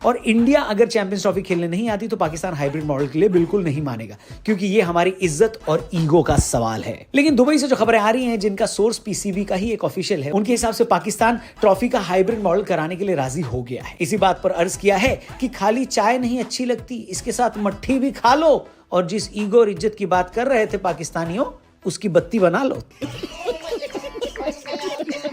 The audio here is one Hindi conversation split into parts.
और इंडिया अगर चैंपियंस ट्रॉफी खेलने नहीं आती तो पाकिस्तान हाइब्रिड मॉडल के लिए बिल्कुल नहीं मानेगा, क्योंकि ये हमारी इज्जत और ईगो का सवाल है। लेकिन दुबई से जो खबरें आ रही हैं, जिनका सोर्स पीसीबी का ही एक ऑफिशियल है, उनके हिसाब से पाकिस्तान ट्रॉफी का हाइब्रिड मॉडल कराने के लिए राजी हो गया है। इसी बात पर अर्ज किया है कि खाली चाय नहीं अच्छी लगती, इसके साथ मट्ठी भी खा लो, और जिस ईगो और इज्जत की बात कर रहे थे पाकिस्तानियों, उसकी बत्ती बना लो।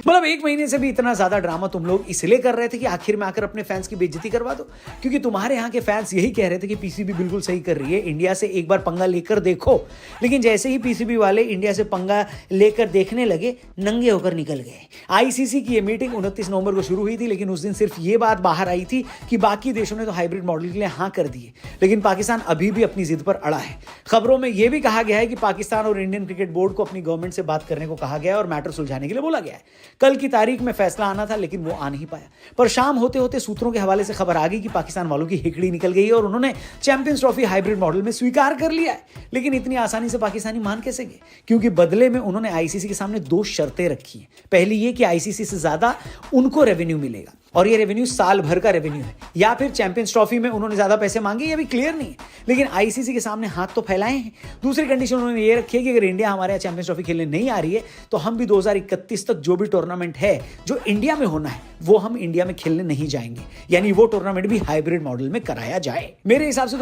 मतलब 1 महीने से भी इतना ज्यादा ड्रामा तुम लोग इसलिए कर रहे थे कि आखिर में आकर अपने फैंस की बेइज्जती करवा दो, क्योंकि तुम्हारे यहाँ के फैंस यही कह रहे थे कि पीसीबी बिल्कुल सही कर रही है, इंडिया से एक बार पंगा लेकर देखो। लेकिन जैसे ही पीसीबी वाले इंडिया से पंगा लेकर देखने लगे, नंगे होकर निकल गए। आईसीसी की ये मीटिंग 29 नवंबर को शुरू हुई थी, लेकिन उस दिन सिर्फ ये बात बाहर आई थी कि बाकी देशों ने तो हाइब्रिड मॉडल के लिए हाँ कर दिए, लेकिन पाकिस्तान अभी भी अपनी जिद पर अड़ा है। खबरों में यह भी कहा गया है कि पाकिस्तान और इंडियन क्रिकेट बोर्ड को अपनी गवर्नमेंट से बात करने को कहा गया है और मैटर सुलझाने के लिए बोला गया है। कल की तारीख में फैसला आना था, लेकिन वो आ नहीं पाया। पर शाम होते होते सूत्रों के हवाले से खबर आ गई कि पाकिस्तान वालों की हिकड़ी निकल गई है और उन्होंने चैंपियंस ट्रॉफी हाइब्रिड मॉडल में स्वीकार कर लिया है। लेकिन इतनी आसानी से पाकिस्तानी मान कैसे गए? क्योंकि बदले में उन्होंने आईसीसी के सामने 2 शर्तें रखी हैं। पहली ये कि आईसीसी से ज्यादा उनको रेवेन्यू मिलेगा, और ये रेवेन्यू साल भर का रेवेन्यू है, या फिर चैंपियंस ट्रॉफी में उन्होंने ज्यादा पैसे मांगे, ये भी क्लियर नहीं है, लेकिन आईसीसी के सामने हाथ तो फैलाए हैं। दूसरी कंडीशन उन्होंने ये रखी है कि अगर इंडिया हमारे यहाँ चैंपियंस ट्रॉफी खेलने नहीं आ रही है तो हम भी 2031 तक जो भी टूर्नामेंट है जो इंडिया में होना है वो हम इंडिया में खेलने नहीं जाएंगे, यानी वो टूर्नामेंट भी हाइब्रिड मॉडल में कराया जाए। मेरे हिसाब से